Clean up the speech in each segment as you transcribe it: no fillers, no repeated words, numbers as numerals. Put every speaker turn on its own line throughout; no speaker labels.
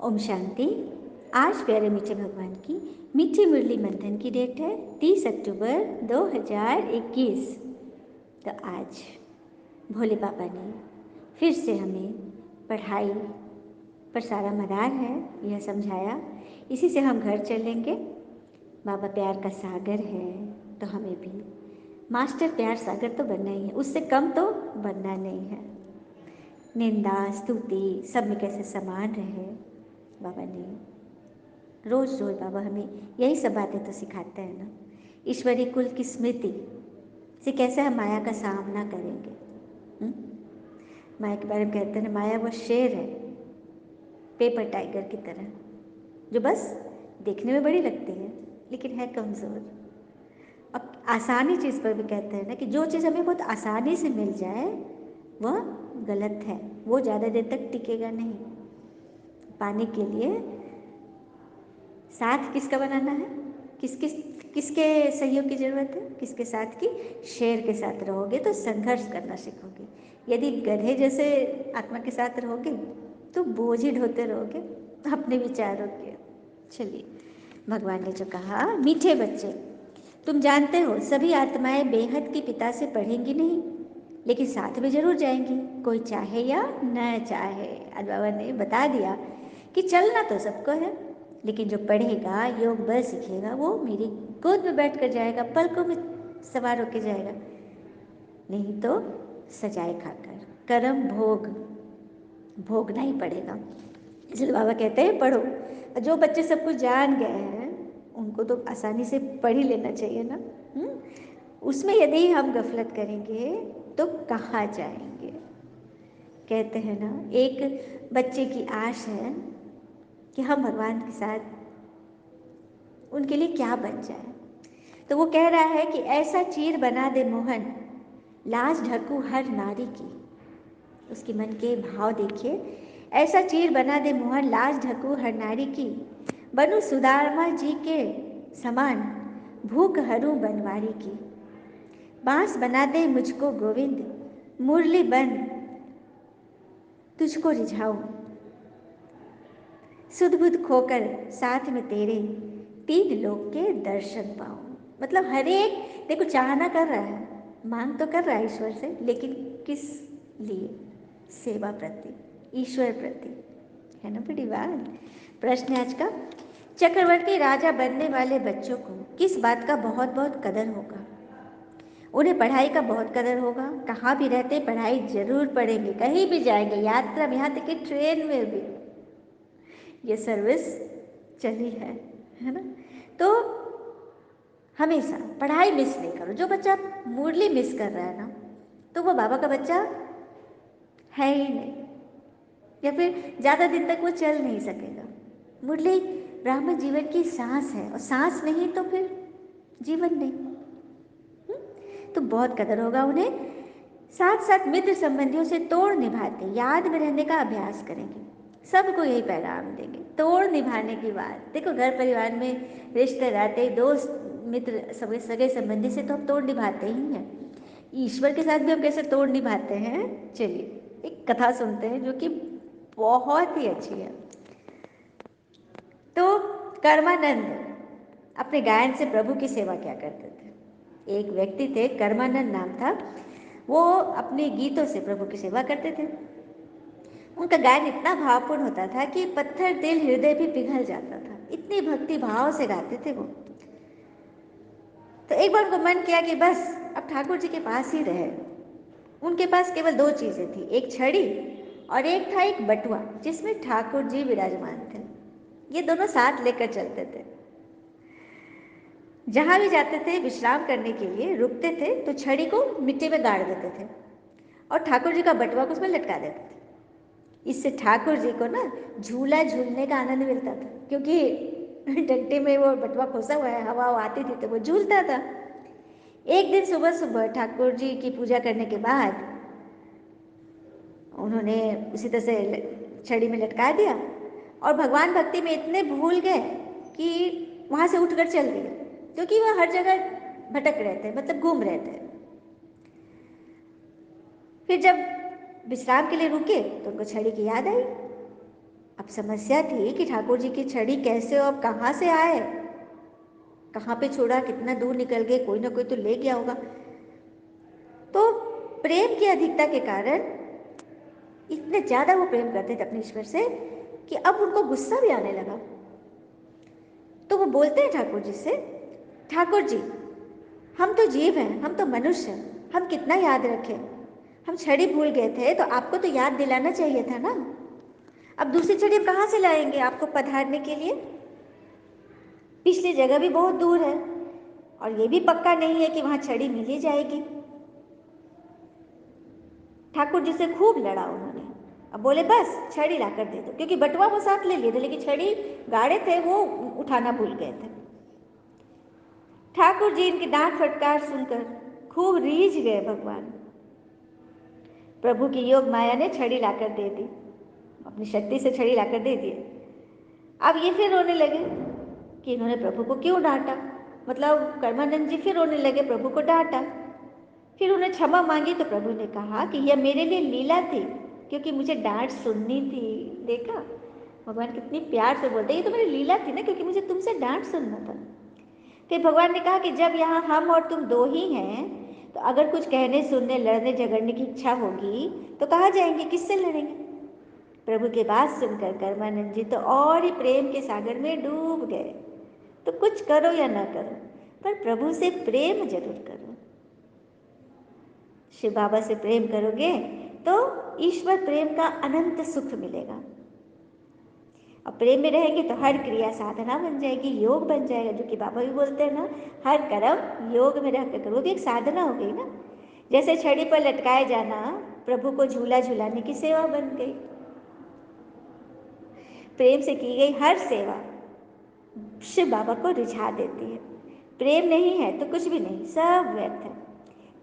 ओम शांति। आज प्यारे मीठे भगवान की मीठी मुरली मंथन की डेट है 30 अक्टूबर 2021। तो आज भोले बाबा ने फिर से हमें पढ़ाई पर सारा मदार है यह समझाया, इसी से हम घर चलेंगे। बाबा प्यार का सागर है तो हमें भी मास्टर प्यार सागर तो बनना ही है, उससे कम तो बनना नहीं है। निंदा स्तुति सब में कैसे समान रहे, बाबा ने रोज़ रोज़ बाबा हमें यही सब बातें तो सिखाते हैं ना। ईश्वरी कुल की स्मृति से कैसे हम माया का सामना करेंगे। माया के बारे में कहते हैं माया वो शेर है, पेपर टाइगर की तरह, जो बस देखने में बड़ी लगती है लेकिन है कमज़ोर। अब आसानी चीज़ पर भी कहते हैं ना कि जो चीज़ हमें बहुत आसानी से मिल जाए वह गलत है, वो ज़्यादा देर तक टिकेगा नहीं। पाने के लिए साथ किसका बनाना है, किसके सहयोग की ज़रूरत है, किसके साथ की? शेर के साथ रहोगे तो संघर्ष करना सीखोगे। यदि गधे जैसे आत्मा के साथ रहोगे तो बोझ ही ढोते रहोगे अपने विचारों के। चलिए, भगवान ने जो कहा, मीठे बच्चे तुम जानते हो सभी आत्माएं बेहद के पिता से पढ़ेंगी नहीं, लेकिन साथ में जरूर जाएंगी, कोई चाहे या न चाहे। आज बाबा ने बता दिया कि चलना तो सबको है, लेकिन जो पढ़ेगा, योग बल सीखेगा, वो मेरी गोद में बैठ कर जाएगा, पलकों में सवार होकर जाएगा। नहीं तो सजाए खाकर कर्म भोगना ही पड़ेगा। इसलिए बाबा कहते हैं पढ़ो। जो बच्चे सब कुछ जान गए हैं उनको तो आसानी से पढ़ ही लेना चाहिए ना। उसमें यदि हम गफलत करेंगे तो कहाँ जाएंगे। कहते हैं ना, एक बच्चे की आश है कि हम भगवान के साथ उनके लिए क्या बन जाए। तो वो कह रहा है कि ऐसा चीर बना दे मोहन, लाज ढकूं हर नारी की। उसके मन के भाव देखिए, ऐसा चीर बना दे मोहन, लाज ढकूं हर नारी की। बनूं सुदामा जी के समान, भूख हरूं बनवारी की। बांस बना दे मुझको गोविंद, मुरली बन तुझको रिझाऊं। सुध बुध खोकर साथ में तेरे, तीन लोग के दर्शन पाऊं। मतलब हर एक देखो चाहना कर रहा है, मांग तो कर रहा है ईश्वर से, लेकिन किस लिए? सेवा प्रति, ईश्वर प्रति, है ना बड़ी बात। प्रश्न है आज का, चक्रवर्ती राजा बनने वाले बच्चों को किस बात का बहुत बहुत कदर होगा? उन्हें पढ़ाई का बहुत कदर होगा। कहाँ भी रहते पढ़ाई जरूर पढ़ेंगे, कहीं भी जाएंगे, यात्रा में, यहाँ तक कि ट्रेन में भी ये सर्विस चली है ना। तो हमेशा पढ़ाई मिस नहीं करो। जो बच्चा मुरली मिस कर रहा है ना, तो वो बाबा का बच्चा है ही नहीं, या फिर ज़्यादा दिन तक वो चल नहीं सकेगा। मुरली ब्राह्मण जीवन की सांस है, और सांस नहीं तो फिर जीवन नहीं। तो बहुत कदर होगा उन्हें। साथ साथ मित्र संबंधियों से तोड़ निभाते याद में रहने का अभ्यास करेंगे। सबको यही पैगाम देंगे, तोड़ निभाने की बात। देखो घर परिवार में रिश्ते रहते, दोस्त मित्र सगे सगे संबंधी से तो हम तोड़ निभाते ही हैं। ईश्वर के साथ भी हम कैसे तोड़ निभाते हैं, चलिए एक कथा सुनते हैं जो कि बहुत ही अच्छी है। तो कर्मानंद अपने गायन से प्रभु की सेवा क्या करते थे। एक व्यक्ति थे, कर्मानंद नाम था, वो अपने गीतों से प्रभु की सेवा करते थे। उनका गायन इतना भावपूर्ण होता था कि पत्थर दिल हृदय भी पिघल जाता था, इतनी भक्ति भाव से गाते थे वो। तो एक बार उनको मन किया कि बस अब ठाकुर जी के पास ही रहे। उनके पास केवल दो चीज़ें थी, एक छड़ी और एक था एक बटुआ जिसमें ठाकुर जी विराजमान थे। ये दोनों साथ लेकर चलते थे। जहाँ भी जाते थे विश्राम करने के लिए रुकते थे तो छड़ी को मिट्टी में गाड़ देते थे और ठाकुर जी का बटुआ को उसमें लटका देते थे। इससे ठाकुर जी को ना झूला झूलने का आनंद मिलता था, क्योंकि डंडे में वो बटुआ खोसा हुआ है, हवा आती थी तो वो झूलता था। एक दिन सुबह सुबह ठाकुर जी की पूजा करने के बाद उन्होंने उसी तरह से छड़ी में लटका दिया और भगवान भक्ति में इतने भूल गए कि वहाँ से उठकर चल दिए, क्योंकि वह हर जगह भटक रहे थे, मतलब घूम रहे थे। फिर जब विश्राम के लिए रुके तो उनको छड़ी की याद आई। अब समस्या थी कि ठाकुर जी की छड़ी कैसे और कहाँ से आए, कहाँ पे छोड़ा, कितना दूर निकल गए, कोई ना कोई तो ले गया होगा। तो प्रेम की अधिकता के कारण इतने ज़्यादा वो प्रेम करते थे अपने ईश्वर से कि अब उनको गुस्सा भी आने लगा। तो वो बोलते हैं ठाकुर जी से, ठाकुर जी हम तो जीव हैं, हम तो मनुष्य हैं, हम कितना याद रखें, हम छड़ी भूल गए थे तो आपको तो याद दिलाना चाहिए था ना। अब दूसरी छड़ी हम कहाँ से लाएंगे आपको पधारने के लिए, पिछली जगह भी बहुत दूर है और ये भी पक्का नहीं है कि वहाँ छड़ी मिल ही जाएगी। ठाकुर जी से खूब लड़ा उन्होंने। अब बोले बस छड़ी लाकर दे दो, क्योंकि बटुआ वो साथ ले लिए थे लेकिन छड़ी गाड़े थे वो उठाना भूल गए थे। ठाकुर जी इनकी डांट फटकार सुनकर खूब रीझ गए भगवान। प्रभु की योग माया ने छड़ी लाकर दे दी, अपनी शक्ति से छड़ी लाकर दे दी। अब ये फिर रोने लगे कि इन्होंने प्रभु को क्यों डांटा, मतलब कर्मानंद जी फिर रोने लगे, प्रभु को डांटा। फिर उन्हें क्षमा मांगी तो प्रभु ने कहा कि यह मेरे लिए लीला थी, क्योंकि मुझे डांट सुननी थी। देखा भगवान कितनी प्यार से बोलते, ये तो मेरी लीला थी ना, क्योंकि मुझे तुमसे डांट सुनना था। फिर भगवान ने कहा कि जब यहाँ हम और तुम दो ही हैं तो अगर कुछ कहने सुनने लड़ने झगड़ने की इच्छा होगी तो कहाँ जाएंगे, किससे लड़ेंगे। प्रभु की बात सुनकर कर्मानंद जी तो और ही प्रेम के सागर में डूब गए। तो कुछ करो या ना करो पर प्रभु से प्रेम जरूर करो। शिव बाबा से प्रेम करोगे तो ईश्वर प्रेम का अनंत सुख मिलेगा। और प्रेम में रहेंगे तो हर क्रिया साधना बन जाएगी, योग बन जाएगा, जो कि बाबा भी बोलते हैं ना, हर कर्म योग में रहकर करो, वो भी एक साधना हो गई ना। जैसे छड़ी पर लटकाए जाना प्रभु को झूला झूलाने की सेवा बन गई। प्रेम से की गई हर सेवा शिव बाबा को रिझा देती है। प्रेम नहीं है तो कुछ भी नहीं, सब व्यर्थ है।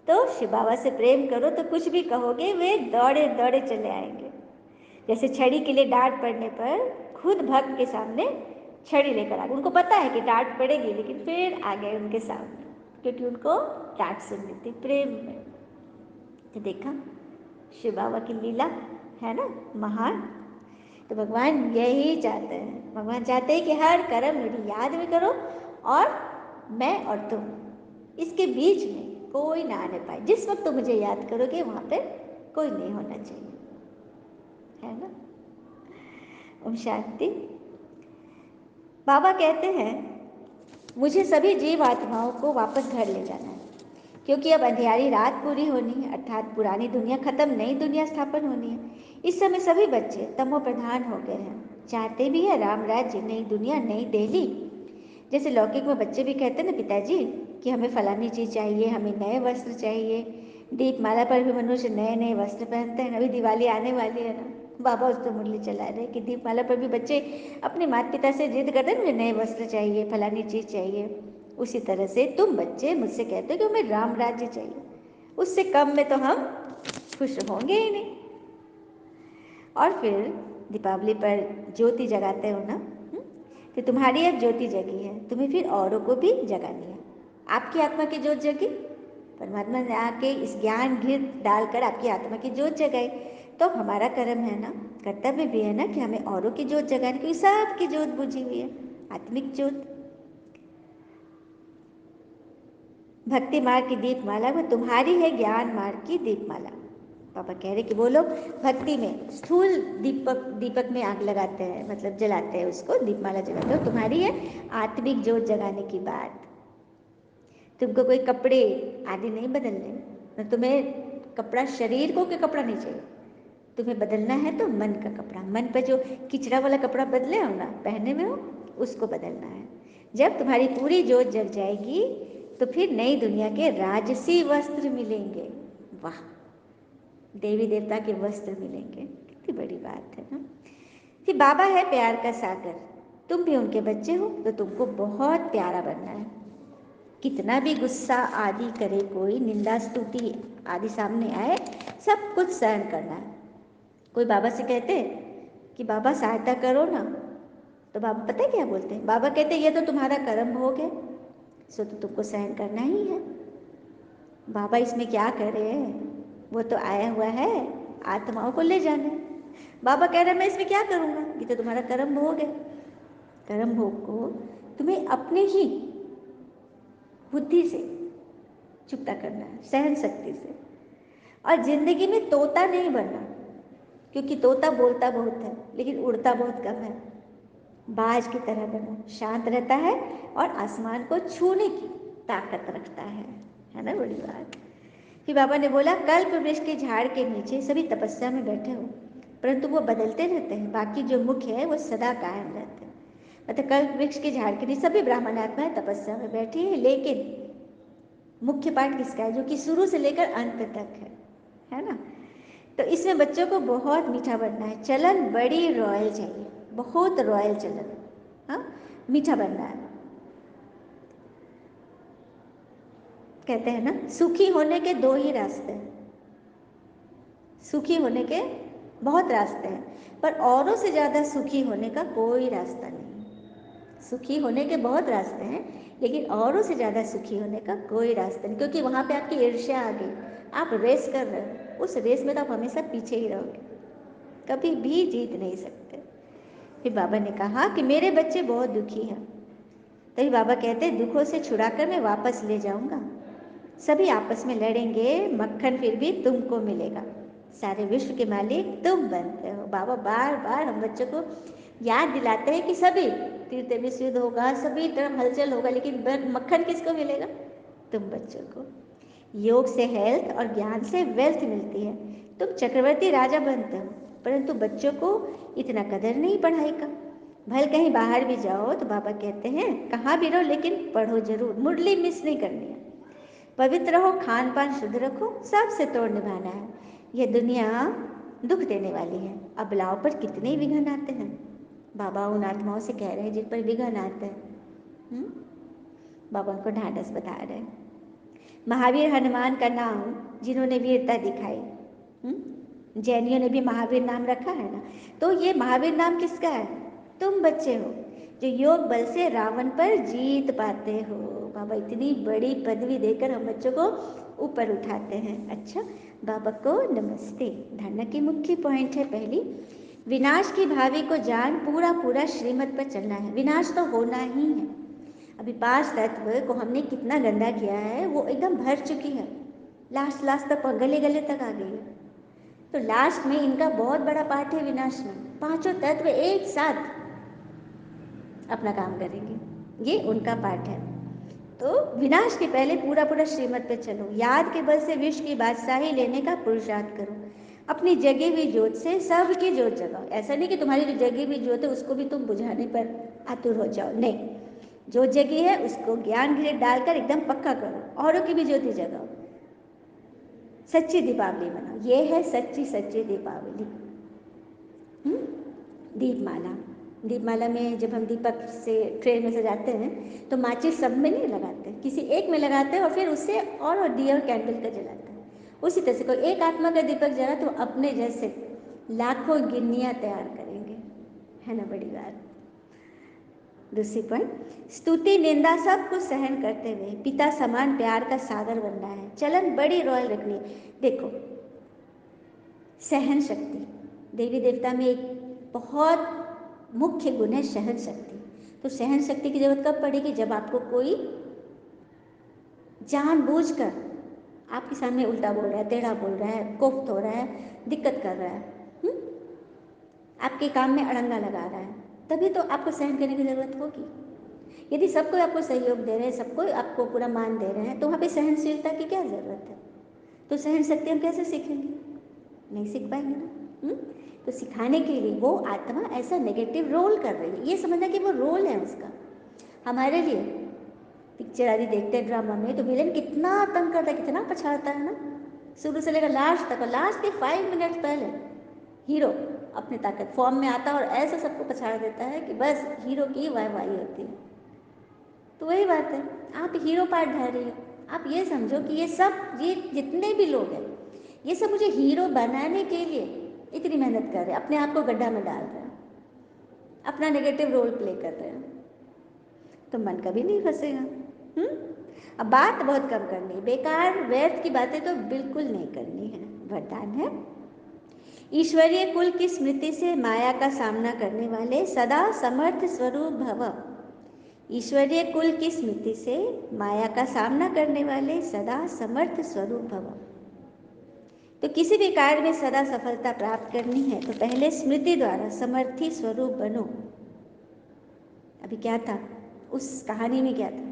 तो शिव बाबा से प्रेम करो तो कुछ भी कहोगे वे दौड़े दौड़े चले आएंगे। जैसे छड़ी के लिए डांट पड़ने पर खुद भक्त के सामने छड़ी लेकर आ गए। उनको पता है कि डांट पड़ेगी लेकिन फिर आ गए उनके सामने, क्योंकि उनको डांट सुननी थी प्रेम में। तो देखा शिव बाबा की लीला है ना महान। तो भगवान यही चाहते हैं, भगवान चाहते हैं कि हर कर्म मेरी याद में करो और मैं और तुम इसके बीच में कोई ना आने पाए। जिस वक्त तुम मुझे याद करोगे वहाँ पे कोई नहीं होना चाहिए, है ना। ओम शांति। बाबा कहते हैं मुझे सभी जीव आत्माओं को वापस घर ले जाना है, क्योंकि अब अंधियारी रात पूरी होनी है, अर्थात पुरानी दुनिया खत्म, नई दुनिया स्थापन होनी है। इस समय सभी बच्चे तमो प्रधान हो गए हैं, चाहते भी है राम राज्य, नई दुनिया, नई दिल्ली। जैसे लौकिक में बच्चे भी कहते हैं ना पिताजी कि हमें फलानी चीज़ चाहिए, हमें नए वस्त्र चाहिए। दीपमाला पर भी मनुष्य नए नए वस्त्र पहनते हैं। अभी दिवाली आने वाली है ना, बाबा उस तो मुरली चला रहे कि दीपमाला पर भी बच्चे अपने माता पिता से जिद करते हैं मुझे नए वस्त्र चाहिए, फलानी चीज़ चाहिए। उसी तरह से तुम बच्चे मुझसे कहते हो कि हमें राम राज्य चाहिए, उससे कम में तो हम खुश होंगे ही नहीं। और फिर दीपावली पर ज्योति जगाते हो ना, कि तुम्हारी अब ज्योति जगी है, तुम्हें फिर औरों को भी जगानी है। आपकी आत्मा की ज्योत जगी, परमात्मा ने आके इस ज्ञान घृत डालकर आपकी आत्मा की ज्योत जगाई। तो हमारा कर्म है ना, कर्तव्य भी है ना कि हमें औरों की ज्योत जगानी, क्योंकि सबकी ज्योत बुझी हुई है, आत्मिक ज्योत। भक्ति मार्ग की दीपमाला वो तुम्हारी है, ज्ञान मार्ग की दीपमाला। पापा कह रहे कि वो लोग भक्ति में स्थूल दीपक में आग लगाते हैं, मतलब जलाते हैं, उसको दीपमाला जलाते हैं। तुम्हारी है आत्मिक ज्योत जगाने की बात। तुमको कोई कपड़े आदि नहीं बदलने, न तुम्हें कपड़ा शरीर को के कपड़ा नहीं चाहिए, तुम्हें बदलना है तो मन का कपड़ा। मन पर जो किचड़ा वाला कपड़ा बदले हो ना, पहने में हो, उसको बदलना है। जब तुम्हारी पूरी ज्योत जग जाएगी तो फिर नई दुनिया के राजसी वस्त्र मिलेंगे। वाह, देवी देवता के वस्त्र मिलेंगे, कितनी बड़ी बात है ना। कि बाबा है प्यार का सागर, तुम भी उनके बच्चे हो तो तुमको बहुत प्यारा बनना है। कितना भी गुस्सा आदि करे कोई, निंदा स्तुति आदि सामने आए, सब कुछ सहन करना है। कोई बाबा से कहते कि बाबा सहायता करो ना, तो बाबा पता है क्या बोलते हैं, बाबा कहते ये तो तुम्हारा कर्म भोग है, सो तो तुमको सहन करना ही है। बाबा इसमें क्या करे, वो तो आया हुआ है आत्माओं को ले जाने, बाबा कह रहे हैं मैं इसमें क्या करूँगा, ये तो तुम्हारा कर्म भोग है। कर्म भोग को तुम्हें अपने ही बुद्धि से चुकता करना है, सहन शक्ति से। और जिंदगी में तोता नहीं बनना, क्योंकि तोता बोलता बहुत है लेकिन उड़ता बहुत कम है। बाज की तरह बनो, शांत रहता है और आसमान को छूने की ताकत रखता है ना, बड़ी बात। फिर बाबा ने बोला कल्प वृक्ष के झाड़ के नीचे सभी तपस्या में बैठे हो, परंतु वो बदलते रहते हैं, बाकी जो मुख्य है वो सदा कायम रहते हैं। मतलब कल्प वृक्ष के झाड़ के नीचे सभी ब्राह्मण आत्माएं तपस्या में बैठी है, लेकिन मुख्य पाठ किसका है, जो कि शुरू से लेकर अंत तक है ना। तो इसमें बच्चों को बहुत मीठा बनना है, चलन बड़ी रॉयल चाहिए, बहुत रॉयल चलन, हाँ, मीठा बनना है। कहते हैं ना सुखी होने के दो ही रास्ते हैं, सुखी होने के बहुत रास्ते हैं, पर औरों से ज़्यादा सुखी होने का कोई रास्ता नहीं। सुखी होने के बहुत रास्ते हैं, लेकिन औरों से ज़्यादा सुखी होने का कोई रास्ता नहीं, क्योंकि वहाँ पे आपकी ईर्ष्या आ गई, आप रेस कर रहे हो, उस रेस में तो आप हमेशा पीछे ही रहोगे, कभी भी जीत नहीं सकते। फिर बाबा ने कहा कि मेरे बच्चे बहुत दुखी हैं, तभी बाबा कहते हैं दुखों से छुड़ाकर मैं वापस ले जाऊंगा, सभी आपस में लड़ेंगे, मक्खन फिर भी तुमको मिलेगा, सारे विश्व के मालिक तुम बनते हो। बाबा बार बार हम बच्चों को याद दिलाते हैं कि सभी तीर्थ में युद्ध होगा, सभी तरफ हलचल होगा, लेकिन मक्खन किसको मिलेगा, तुम बच्चों को। योग से हेल्थ और ज्ञान से वेल्थ मिलती है, तुम चक्रवर्ती राजा बनते हो, परंतु बच्चों को इतना कदर नहीं पढ़ाई का। भले कहीं बाहर भी जाओ तो बाबा कहते हैं कहाँ भी रहो लेकिन पढ़ो जरूर, मुरली मिस नहीं करनी है, पवित्र रहो, खान पान शुद्ध रखो, सबसे तोड़ निभाना है। यह दुनिया दुख देने वाली है, अबलाओं पर कितने विघ्न आते हैं। बाबा उन आत्माओं से कह रहे हैं जिन पर विघ्न आते हैं, बाबा उनको ढांढस बता रहे हैं। महावीर हनुमान का नाम जिन्होंने वीरता दिखाई, जैनियों ने भी महावीर नाम रखा है ना, तो ये महावीर नाम किसका है, तुम बच्चे हो जो योग बल से रावण पर जीत पाते हो। बाबा इतनी बड़ी पदवी देकर हम बच्चों को ऊपर उठाते हैं। अच्छा, बाबा को नमस्ते। धारणा की मुख्य पॉइंट है पहली, विनाश की भावी को जान पूरा पूरा श्रीमत पर चलना है, विनाश तो होना ही है। अभी 5 तत्व को हमने कितना गंदा किया है, वो एकदम भर चुकी है, लास्ट तक गले गले तक आ गई है, तो लास्ट में इनका बहुत बड़ा पार्ट है विनाश में। 5 तत्व एक साथ अपना काम करेंगे, ये उनका पार्ट है। तो विनाश के पहले पूरा पूरा श्रीमत पे चलो, याद के बल से विश्व की बादशाही लेने का पुरुषार्थ करो, अपनी जगी हुई जोत से सबकी जोत जगाओ। ऐसा नहीं कि तुम्हारी जो जगी हुई जोत है उसको भी तुम बुझाने पर आतुर हो जाओ, नहीं, जो जगी है उसको ज्ञान घृत डालकर एकदम पक्का करो, औरों की भी ज्योति जगाओ, सच्ची दीपावली मनाओ। ये है सच्ची सच्ची दीपावली। दीपमाला, दीपमाला में जब हम दीपक से ट्रे में सजाते हैं तो माचिस सब में नहीं लगाते, किसी एक में लगाते हैं और फिर उससे और दिया और कैंडल का जलाते हैं। उसी तरह से कोई एक आत्मा का दीपक जला तो अपने जैसे लाखों गिन्नियाँ तैयार करेंगे, है ना, बड़ी बात। दूसरी पॉइंट, स्तुति निंदा सब कुछ सहन करते हुए पिता समान प्यार का सागर बनना है, चलन बड़ी रॉयल रखनी है। देखो, सहन शक्ति देवी देवता में एक बहुत मुख्य गुण है, सहन शक्ति। तो सहन शक्ति की जरूरत कब पड़ेगी, जब आपको कोई जानबूझकर आपके सामने उल्टा बोल रहा है, टेढ़ा बोल रहा है, कोफ्त हो रहा है, दिक्कत कर रहा है, आपके काम में अड़ंगा लगा रहा है, तभी तो आपको सहन करने की जरूरत होगी। यदि सबको आपको सहयोग दे रहे हैं, सबको आपको पूरा मान दे रहे हैं, तो वहाँ पे सहनशीलता की क्या ज़रूरत है। तो सहन शक्ति हम कैसे सीखेंगे, नहीं सीख पाएंगे ना। तो सिखाने के लिए वो आत्मा ऐसा नेगेटिव रोल कर रही है, ये समझना कि वो रोल है उसका हमारे लिए। पिक्चर आदि देखते हैं ड्रामा में तो विलेन कितना तंग करता है, कितना पछाड़ता है ना, शुरू से लेकर लास्ट तक, और लास्ट के 5 मिनट पहले हीरो अपनी ताकत फॉर्म में आता है और ऐसा सबको पछाड़ देता है कि बस हीरो की वाहवाही होती है। तो वही बात है, आप हीरो पार्ट ढा रही हो, आप ये समझो कि ये जितने भी लोग हैं, ये सब मुझे हीरो बनाने के लिए इतनी मेहनत कर रहे हैं, अपने आप को गड्ढा में डाल रहे हैं, अपना नेगेटिव रोल प्ले कर रहे हैं, तो मन कभी नहीं फंसेगा। अब बात बहुत कम करनी है, बेकार व्यर्थ की बातें तो बिल्कुल नहीं करनी है। वरदान है, ईश्वरीय कुल की स्मृति से माया का सामना करने वाले सदा समर्थ स्वरूप भव। ईश्वरीय कुल की स्मृति से माया का सामना करने वाले सदा समर्थ स्वरूप भव। तो किसी भी कार्य में सदा सफलता प्राप्त करनी है तो पहले स्मृति द्वारा समर्थी स्वरूप बनो। अभी क्या था उस कहानी में, क्या था,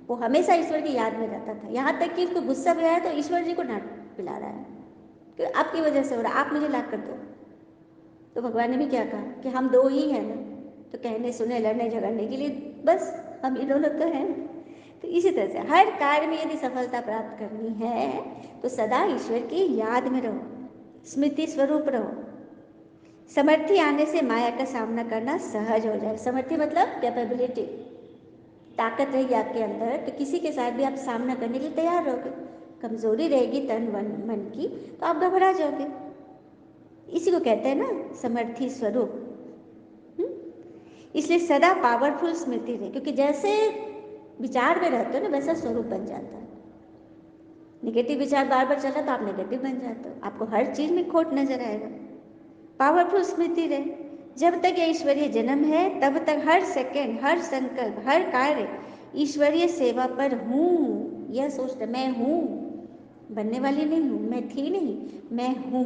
वो हमेशा ईश्वर की याद में रहता था, यहाँ तक कि उसको गुस्सा भी आया तो ईश्वर जी को डांट पिला रहा है कि आपकी वजह से हो रहा, आप मुझे ला कर दो। तो भगवान ने भी क्या कहा कि हम दो ही हैं ना, तो कहने सुने लड़ने झगड़ने के लिए बस हम ही दोनों तो हैं। तो इसी तरह से हर कार्य में यदि सफलता प्राप्त करनी है तो सदा ईश्वर की याद में रहो, स्मृति स्वरूप रहो। समर्थी आने से माया का सामना करना सहज हो जाए। समर्थी मतलब कैपेबिलिटी, ताकत रहेगी आपके अंदर तो किसी के साथ भी आप सामना करने के लिए तैयार रहोगे। कमजोरी रहेगी तन मन की तो आप घबरा जाओगे। इसी को कहते हैं ना समर्थी स्वरूप। इसलिए सदा पावरफुल स्मृति रहे, क्योंकि जैसे विचार में रहते हो ना वैसा स्वरूप बन जाता है। निगेटिव विचार बार बार चला तो आप नेगेटिव बन जाते हो, आपको हर चीज में खोट नजर आएगा। पावरफुल स्मृति रहे, जब तक ये ईश्वरीय जन्म है तब तक हर सेकंड, हर संकल्प, हर कार्य ईश्वरीय सेवा पर हूँ। यह सोचते मैं हूँ, बनने वाली नहीं हूँ, मैं थी नहीं, मैं हूँ।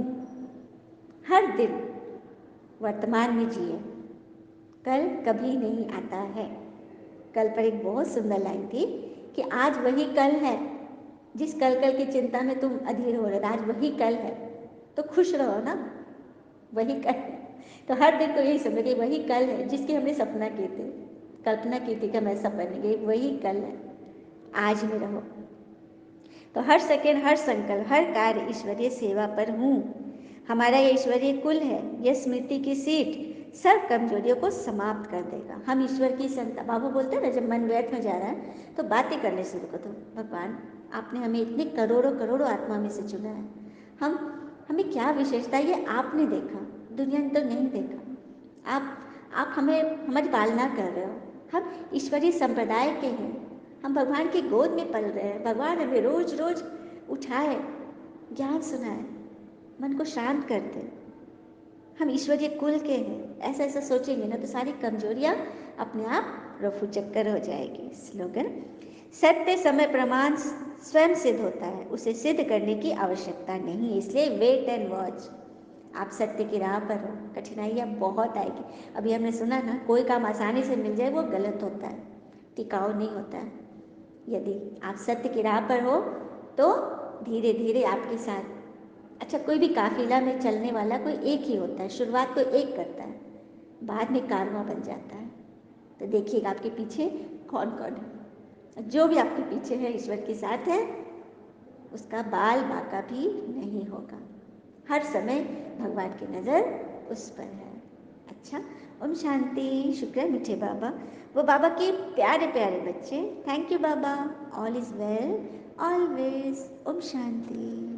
हर दिन वर्तमान में जिए, कल कभी नहीं आता है। कल पर एक बहुत सुंदर लाइन थी कि आज वही कल है, जिस कल की चिंता में तुम अधीर हो रहे थे, आज वही कल है, तो खुश रहो ना, वही कल है। तो हर दिन को यही समझो कि वही कल है जिसकी हमने सपना किए थे, कल्पना की थी कि मैं सब बनेंगे, वही कल है। आज में रहो। तो हर सेकेंड, हर संकल्प, हर कार्य ईश्वरीय सेवा पर हूँ। हमारा ये ईश्वरीय कुल है, यह स्मृति की सीट सब कमजोरियों को समाप्त कर देगा। हम ईश्वर की संता, बाबू बोलते हैं ना, जब मन व्यर्थ में जा रहा है तो बातें करने शुरू कर दो। भगवान आपने हमें इतने करोड़ों करोड़ों आत्मा में से चुना है, हमें क्या विशेषता ये आपने देखा, दुनिया ने तो नहीं देखा। आप हमें हमारी पालना कर रहे हो। हम ईश्वरीय संप्रदाय के हैं, हम भगवान की गोद में पल रहे हैं। भगवान हमें रोज रोज उठाए, ज्ञान सुनाए, मन को शांत करते। हम ईश्वरीय कुल के हैं, ऐसा ऐसा सोचेंगे ना तो सारी कमजोरियां अपने आप रफू चक्कर हो जाएगी। स्लोगन, सत्य समय प्रमाण स्वयं सिद्ध होता है, उसे सिद्ध करने की आवश्यकता नहीं, इसलिए वेट एंड वॉच। आप सत्य की राह पर हो, कठिनाइयाँ बहुत आएगी। अभी हमने सुना ना, कोई काम आसानी से मिल जाए वो गलत होता है, टिकाऊ नहीं होता है। यदि आप सत्य की राह पर हो तो धीरे धीरे आपके साथ, अच्छा कोई भी काफिला में चलने वाला कोई एक ही होता है, शुरुआत कोई एक करता है, बाद में कारवां बन जाता है। तो देखिएगा आपके पीछे कौन कौन है। जो भी आपके पीछे है ईश्वर के साथ है, उसका बाल बाका भी नहीं होगा। हर समय भगवान की नज़र उस पर है। अच्छा, ओम शांति। शुक्र है मीठे बाबा, वो बाबा के प्यारे प्यारे बच्चे। थैंक यू बाबा, ऑल इज़ वेल ऑलवेज। ओम शांति।